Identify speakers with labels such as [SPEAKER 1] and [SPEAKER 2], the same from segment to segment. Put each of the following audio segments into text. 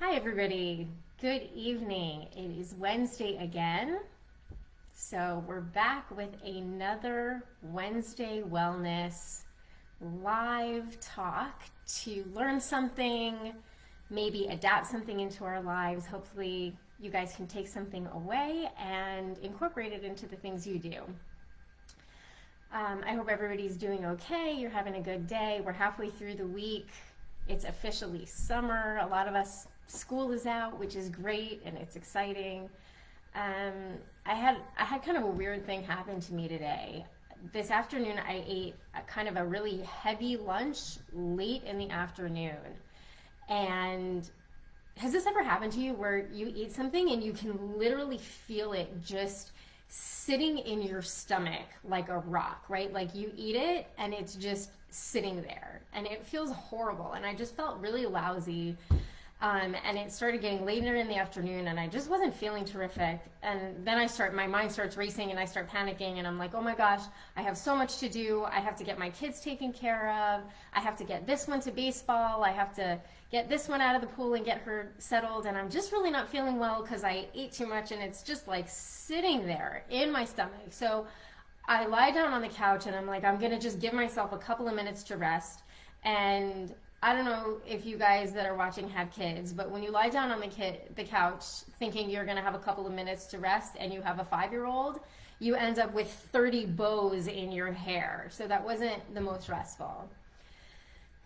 [SPEAKER 1] Hi everybody, good evening. It is Wednesday again. So we're back with another Wednesday Wellness live talk to learn something, maybe adapt something into our lives. Hopefully you guys can take something away and incorporate it into the things you do. I hope everybody's doing okay. You're having a good day. We're halfway through the week. It's officially summer. A lot of us, school is out, which is great and it's exciting. I had kind of a weird thing happen to me today. This afternoon I ate kind of a really heavy lunch late in the afternoon. And has this ever happened to you where you eat something and you can literally feel it just sitting in your stomach like a rock, right? Like you eat it and it's just sitting there and it feels horrible, and I just felt really lousy. And it started getting later in the afternoon and I just wasn't feeling terrific. And then my mind starts racing and I start panicking and I'm like, oh my gosh, I have so much to do. I have to get my kids taken care of. I have to get this one to baseball. I have to get this one out of the pool and get her settled. And I'm just really not feeling well because I ate too much and it's just like sitting there in my stomach. So I lie down on the couch and I'm like, I'm going to just give myself a couple of minutes to rest. And I don't know if you guys that are watching have kids, but when you lie down on the couch thinking you're going to have a couple of minutes to rest and you have a 5-year-old, you end up with 30 bows in your hair. So that wasn't the most restful.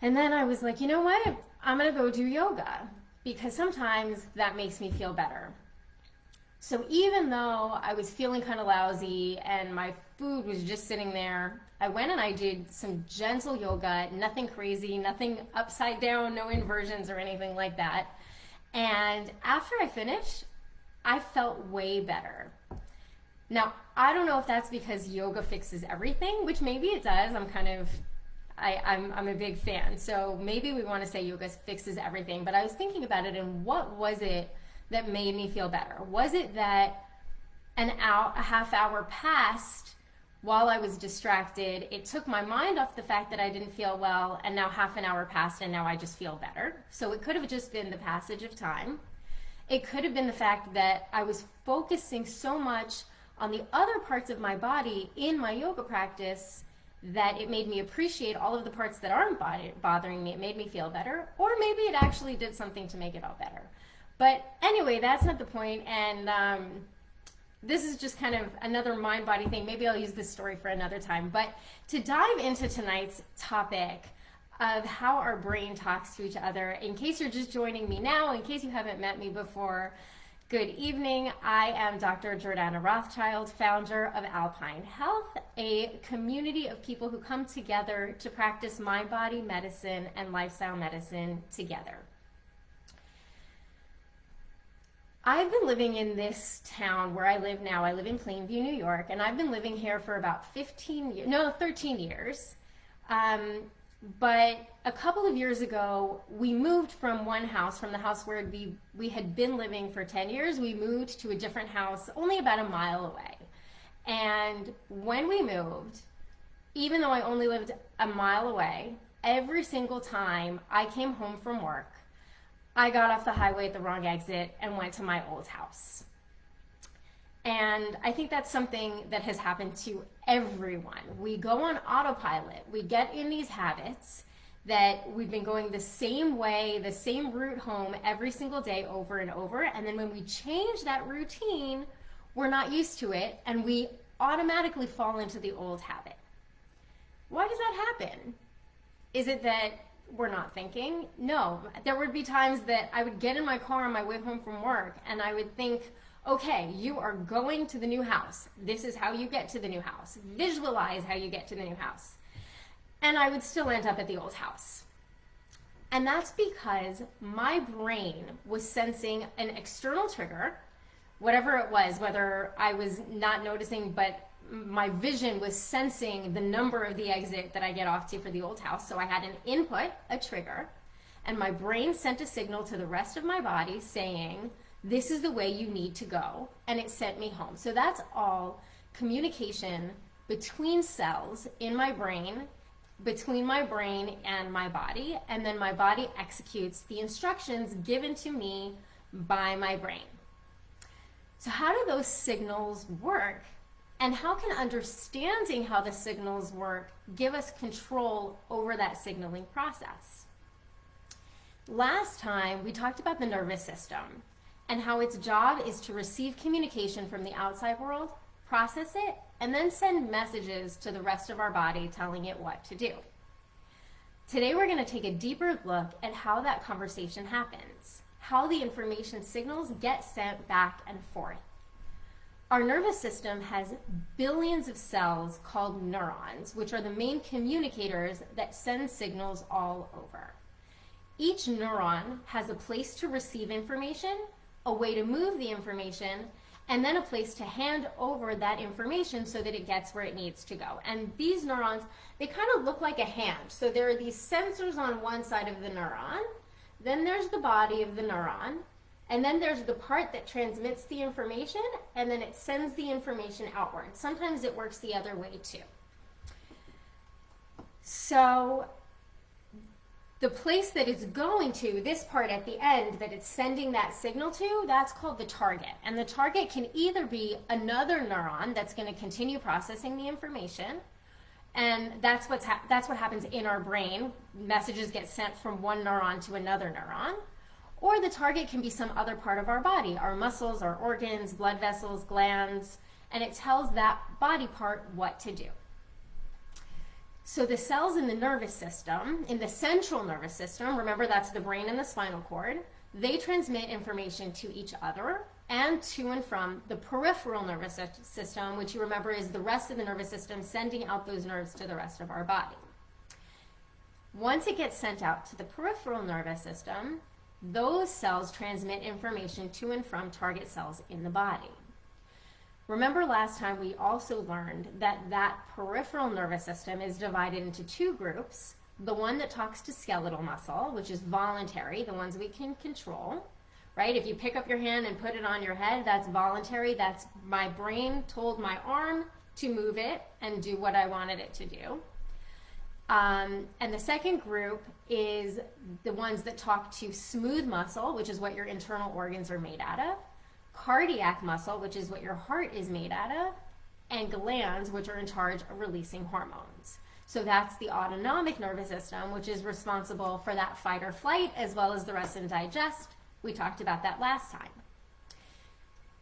[SPEAKER 1] And then I was like, you know what? I'm going to go do yoga because sometimes that makes me feel better. So even though I was feeling kind of lousy and my food was just sitting there, I went and I did some gentle yoga, nothing crazy, nothing upside down, no inversions or anything like that. And after I finished, I felt way better. Now, I don't know if that's because yoga fixes everything, which maybe it does. I'm a big fan. So maybe we want to say yoga fixes everything, but I was thinking about it and what was it that made me feel better? Was it that a half hour passed while I was distracted? It took my mind off the fact that I didn't feel well, and now half an hour passed and now I just feel better. So it could have just been the passage of time. It could have been the fact that I was focusing so much on the other parts of my body in my yoga practice that it made me appreciate all of the parts that aren't bothering me. It made me feel better, or maybe it actually did something to make it all better. But anyway, that's not the point, and this is just kind of another mind-body thing. Maybe I'll use this story for another time. But to dive into tonight's topic of how our brain talks to each other, in case you're just joining me now, in case you haven't met me before, good evening. I am Dr. Jordana Rothschild, founder of Alpine Health, a community of people who come together to practice mind-body medicine and lifestyle medicine together. I've been living in this town where I live now. I live in Plainview, New York, and I've been living here for about 13 years. But a couple of years ago, we moved from one house, from the house where we had been living for 10 years. We moved to a different house only about a mile away. And when we moved, even though I only lived a mile away, every single time I came home from work, I got off the highway at the wrong exit and went to my old house. And I think that's something that has happened to everyone. We go on autopilot. We get in these habits that we've been going the same way, the same route home every single day over and over. And then when we change that routine, we're not used to it and we automatically fall into the old habit. Why does that happen? Is it that we're not thinking? No. There would be times that I would get in my car on my way home from work and I would think, okay, you are going to the new house. This is how you get to the new house. Visualize how you get to the new house. And I would still end up at the old house. And that's because my brain was sensing an external trigger, whatever it was, whether I was not noticing, but my vision was sensing the number of the exit that I get off to for the old house. So I had an input, a trigger, and my brain sent a signal to the rest of my body saying, this is the way you need to go, and it sent me home. So that's all communication between cells in my brain between my brain and my body, and then my body executes the instructions given to me by my brain. So how do those signals work? And how can understanding how the signals work give us control over that signaling process? Last time, we talked about the nervous system and how its job is to receive communication from the outside world, process it, and then send messages to the rest of our body telling it what to do. Today, we're going to take a deeper look at how that conversation happens, how the information signals get sent back and forth. Our nervous system has billions of cells called neurons, which are the main communicators that send signals all over. Each neuron has a place to receive information, a way to move the information, and then a place to hand over that information so that it gets where it needs to go. And these neurons, they kind of look like a hand. So there are these sensors on one side of the neuron, then there's the body of the neuron, and then there's the part that transmits the information, and then it sends the information outward. Sometimes it works the other way too. So the place that it's going to, this part at the end that it's sending that signal to, that's called the target. And the target can either be another neuron that's going to continue processing the information, and that's what happens in our brain. Messages get sent from one neuron to another neuron. Or the target can be some other part of our body, our muscles, our organs, blood vessels, glands, and it tells that body part what to do. So the cells in the nervous system, in the central nervous system, remember that's the brain and the spinal cord, they transmit information to each other and to and from the peripheral nervous system, which you remember is the rest of the nervous system sending out those nerves to the rest of our body. Once it gets sent out to the peripheral nervous system, those cells transmit information to and from target cells in the body. Remember last time we also learned that that peripheral nervous system is divided into two groups. The one that talks to skeletal muscle, which is voluntary, the ones we can control, right? If you pick up your hand and put it on your head, that's voluntary. That's my brain told my arm to move it and do what I wanted it to do. And the second group is the ones that talk to smooth muscle, which is what your internal organs are made out of, cardiac muscle, which is what your heart is made out of, and glands, which are in charge of releasing hormones. So that's the autonomic nervous system, which is responsible for that fight or flight, as well as the rest and digest. We talked about that last time.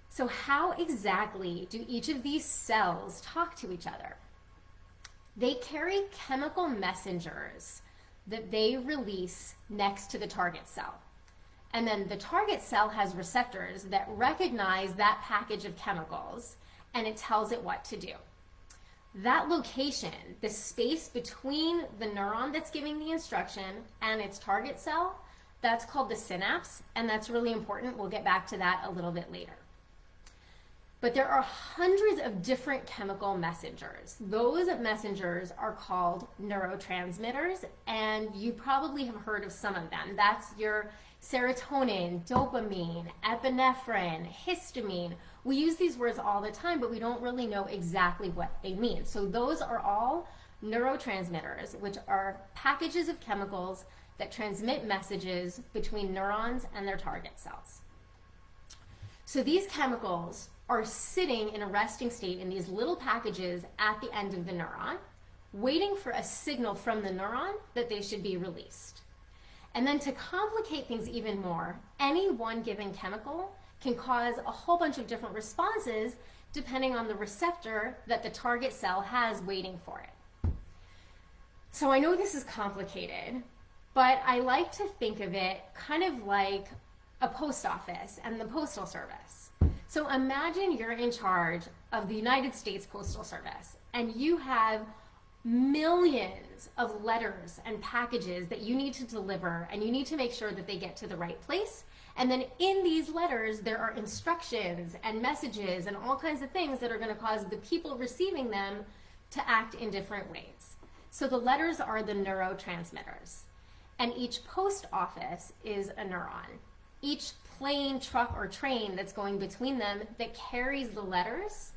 [SPEAKER 1] So how exactly do each of these cells talk to each other? They carry chemical messengers that they release next to the target cell. And then the target cell has receptors that recognize that package of chemicals, and it tells it what to do. That location, the space between the neuron that's giving the instruction and its target cell, that's called the synapse, and that's really important. We'll get back to that a little bit later. But there are hundreds of different chemical messengers. Those messengers are called neurotransmitters, and you probably have heard of some of them. That's your serotonin, dopamine, epinephrine, histamine. We use these words all the time, but we don't really know exactly what they mean. So those are all neurotransmitters, which are packages of chemicals that transmit messages between neurons and their target cells. So these chemicals are sitting in a resting state in these little packages at the end of the neuron, waiting for a signal from the neuron that they should be released. And then to complicate things even more, any one given chemical can cause a whole bunch of different responses depending on the receptor that the target cell has waiting for it. So I know this is complicated, but I like to think of it kind of like a post office and the postal service. So imagine you're in charge of the United States Postal Service and you have millions of letters and packages that you need to deliver, and you need to make sure that they get to the right place. And then in these letters, there are instructions and messages and all kinds of things that are going to cause the people receiving them to act in different ways. So the letters are the neurotransmitters, and each post office is a neuron. Each plane, truck, or train that's going between them that carries the letters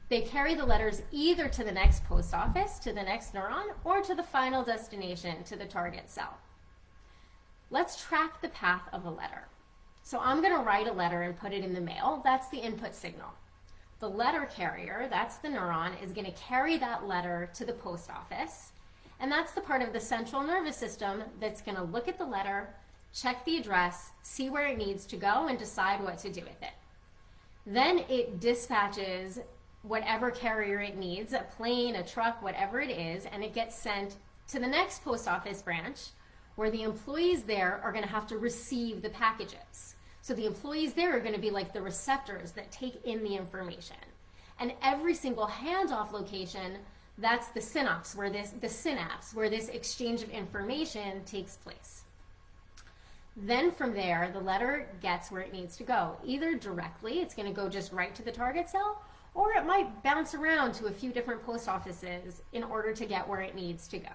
[SPEAKER 1] They carry the letters either to the next post office, to the next neuron, or to the final destination, to the target cell. Let's track the path of a letter. So I'm going to write a letter and put it in the mail. That's the input signal. The letter carrier, that's the neuron, is going to carry that letter to the post office. And that's the part of the central nervous system that's going to look at the letter, check the address, see where it needs to go, and decide what to do with it. Then it dispatches whatever carrier it needs, a plane, a truck, whatever it is, and it gets sent to the next post office branch where the employees there are going to have to receive the packages. So the employees there are going to be like the receptors that take in the information. And every single handoff location, that's the synapse where this exchange of information takes place. Then from there, the letter gets where it needs to go. Either directly, it's going to go just right to the target cell, or it might bounce around to a few different post offices in order to get where it needs to go.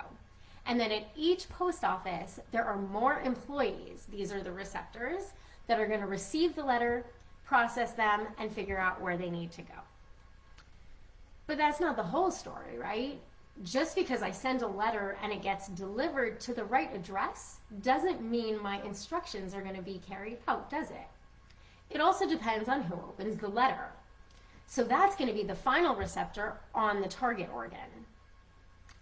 [SPEAKER 1] And then at each post office, there are more employees, these are the receptors, that are going to receive the letter, process them, and figure out where they need to go. But that's not the whole story, right? Just because I send a letter and it gets delivered to the right address doesn't mean my instructions are going to be carried out, does it? It also depends on who opens the letter. So that's going to be the final receptor on the target organ.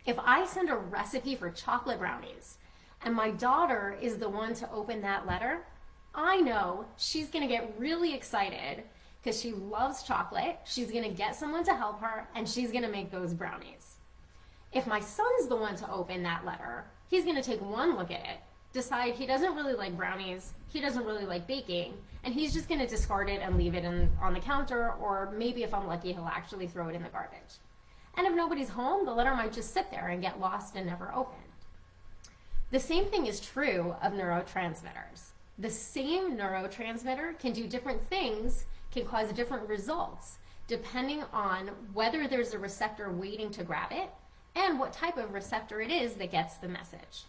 [SPEAKER 1] If I send a recipe for chocolate brownies and my daughter is the one to open that letter, I know she's going to get really excited because she loves chocolate. She's going to get someone to help her and she's going to make those brownies. If my son's the one to open that letter, he's going to take one look at it, decide he doesn't really like brownies, he doesn't really like baking, and he's just going to discard it and leave it on the counter, or maybe if I'm lucky, he'll actually throw it in the garbage. And if nobody's home, the letter might just sit there and get lost and never opened. The same thing is true of neurotransmitters. The same neurotransmitter can do different things, can cause different results, depending on whether there's a receptor waiting to grab it and what type of receptor it is that gets the message.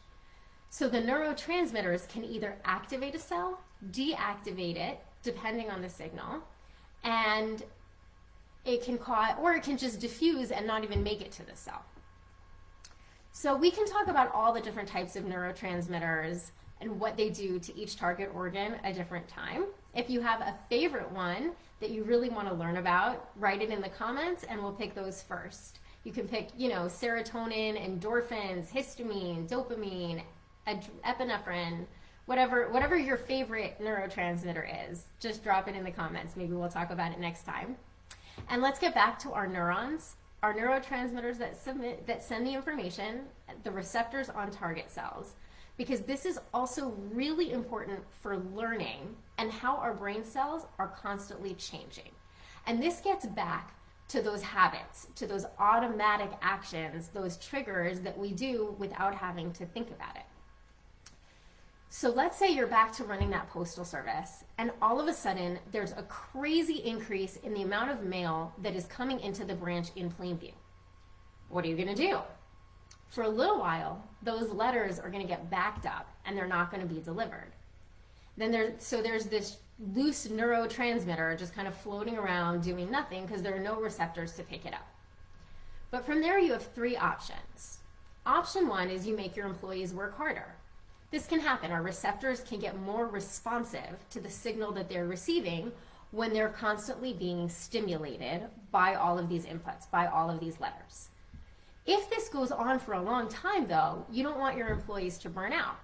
[SPEAKER 1] So the neurotransmitters can either activate a cell, deactivate it, depending on the signal, and it can cause, or it can just diffuse and not even make it to the cell. So we can talk about all the different types of neurotransmitters and what they do to each target organ a different time. If you have a favorite one that you really want to learn about, write it in the comments and we'll pick those first. You can pick, serotonin, endorphins, histamine, dopamine, epinephrine, whatever your favorite neurotransmitter is. Just drop it in the comments. Maybe we'll talk about it next time. And let's get back to our neurons, our neurotransmitters that send the information, the receptors on target cells, because this is also really important for learning and how our brain cells are constantly changing. And this gets back to those habits, to those automatic actions, those triggers that we do without having to think about it. So let's say you're back to running that postal service and all of a sudden there's a crazy increase in the amount of mail that is coming into the branch in plain view. What are you going to do? For a little while, those letters are going to get backed up and they're not going to be delivered. Then there's this loose neurotransmitter just kind of floating around doing nothing because there are no receptors to pick it up. But from there you have three options. Option one is you make your employees work harder. This can happen. Our receptors can get more responsive to the signal that they're receiving when they're constantly being stimulated by all of these inputs, by all of these letters. If this goes on for a long time though, you don't want your employees to burn out.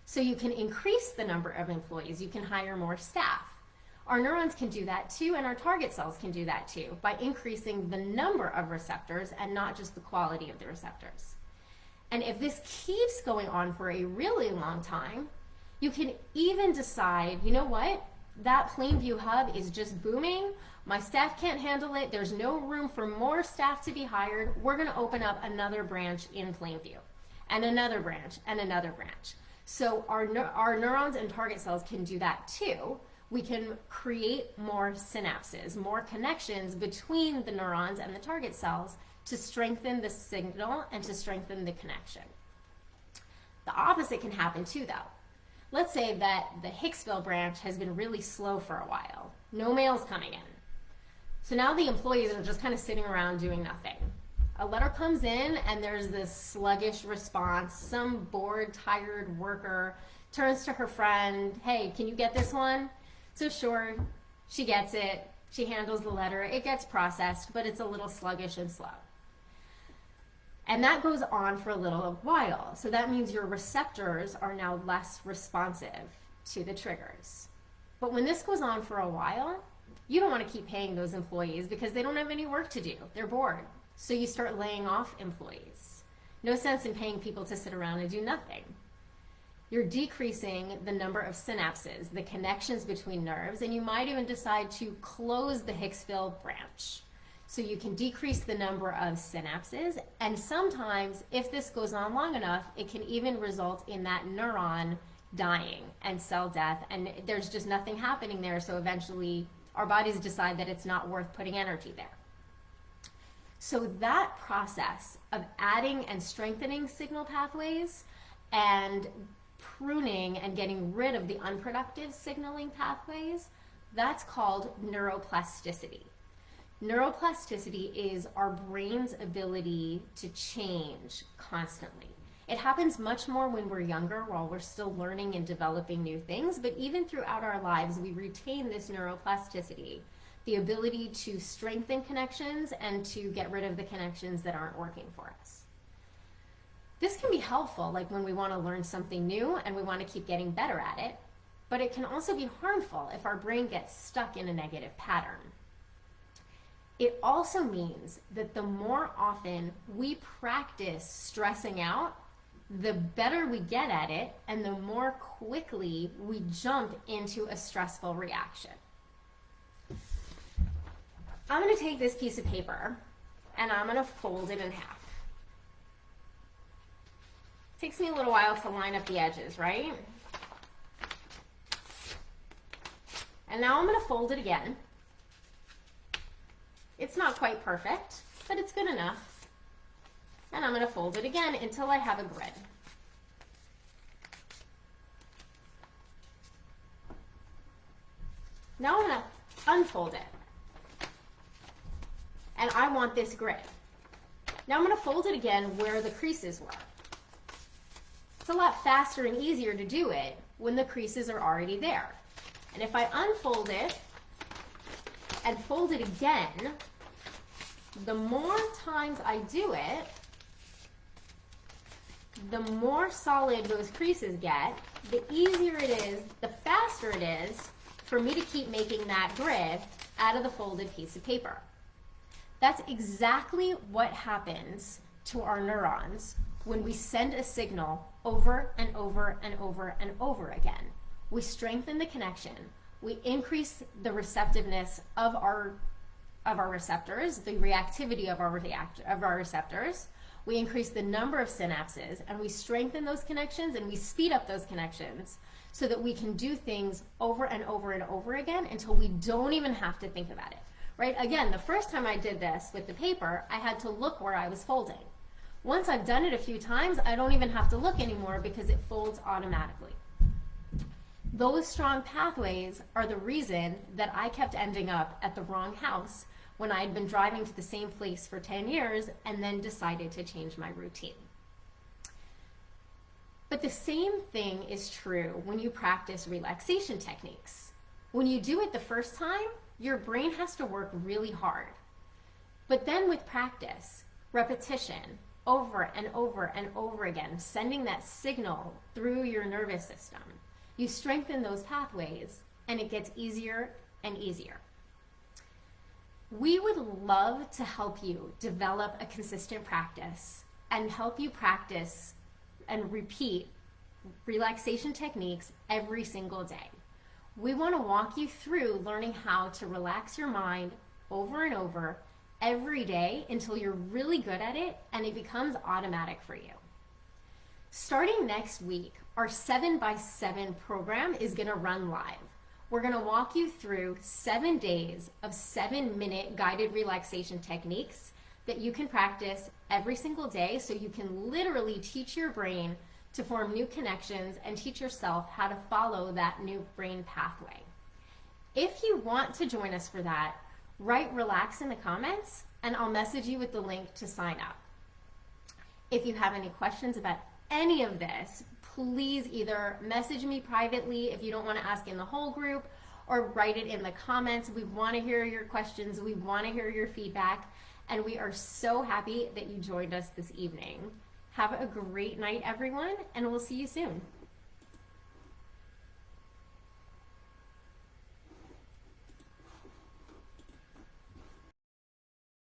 [SPEAKER 1] So you can increase the number of employees, you can hire more staff. Our neurons can do that too, and our target cells can do that too, by increasing the number of receptors and not just the quality of the receptors. And if this keeps going on for a really long time, you can even decide, you know what? That Plainview hub is just booming. My staff can't handle it. There's no room for more staff to be hired. We're going to open up another branch in Plainview, and another branch, and another branch. So our neurons and target cells can do that too. We can create more synapses, more connections between the neurons and the target cells to strengthen the signal and to strengthen the connection. The opposite can happen too though. Let's say that the Hicksville branch has been really slow for a while. No mail's coming in. So now the employees are just kind of sitting around doing nothing. A letter comes in and there's this sluggish response. Some bored, tired worker turns to her friend, hey, can you get this one? So sure, she gets it. She handles the letter. It gets processed, but it's a little sluggish and slow. And that goes on for a little while. So that means your receptors are now less responsive to the triggers. But when this goes on for a while, you don't want to keep paying those employees because they don't have any work to do. They're bored. So you start laying off employees. No sense in paying people to sit around and do nothing. You're decreasing the number of synapses, the connections between nerves, and you might even decide to close the Hicksville branch. So you can decrease the number of synapses, and sometimes, if this goes on long enough, it can even result in that neuron dying and cell death, and there's just nothing happening there, so eventually our bodies decide that it's not worth putting energy there. So that process of adding and strengthening signal pathways and pruning and getting rid of the unproductive signaling pathways, that's called neuroplasticity. Neuroplasticity is our brain's ability to change constantly. It happens much more when we're younger, while we're still learning and developing new things, but even throughout our lives, we retain this neuroplasticity, the ability to strengthen connections and to get rid of the connections that aren't working for us. This can be helpful, like when we want to learn something new and we want to keep getting better at it, but it can also be harmful if our brain gets stuck in a negative pattern. It also means that the more often we practice stressing out, the better we get at it and the more quickly we jump into a stressful reaction. I'm going to take this piece of paper and I'm going to fold it in half. Takes me a little while to line up the edges, right? And now I'm going to fold it again. It's not quite perfect, but it's good enough. And I'm going to fold it again until I have a grid. Now I'm going to unfold it. And I want this grid. Now I'm going to fold it again where the creases were. It's a lot faster and easier to do it when the creases are already there. And if I unfold it and fold it again, the more times I do it, the more solid those creases get, the easier it is, the faster it is for me to keep making that grid out of the folded piece of paper. That's exactly what happens to our neurons when we send a signal over and over and over and over again. We strengthen the connection. We increase the receptiveness of our receptors, the reactivity of our receptors. We increase the number of synapses, and we strengthen those connections, and we speed up those connections so that we can do things over and over and over again until we don't even have to think about it, right? Again, the first time I did this with the paper, I had to look where I was folding. Once I've done it a few times, I don't even have to look anymore because it folds automatically. Those strong pathways are the reason that I kept ending up at the wrong house when I had been driving to the same place for 10 years and then decided to change my routine. But the same thing is true when you practice relaxation techniques. When you do it the first time, your brain has to work really hard. But then with practice, repetition, over and over and over again, sending that signal through your nervous system, you strengthen those pathways and it gets easier and easier. We would love to help you develop a consistent practice and help you practice and repeat relaxation techniques every single day. We want to walk you through learning how to relax your mind over and over every day until you're really good at it and it becomes automatic for you. Starting next week, our 7x7 program is going to run live. We're going to walk you through 7 days of 7-minute guided relaxation techniques that you can practice every single day so you can literally teach your brain to form new connections and teach yourself how to follow that new brain pathway. If you want to join us for that, write relax in the comments and I'll message you with the link to sign up. If you have any questions about any of this, please either message me privately if you don't want to ask in the whole group, or write it in the comments. We want to hear your questions. We want to hear your feedback. And we are so happy that you joined us this evening. Have a great night, everyone, and we'll see you soon.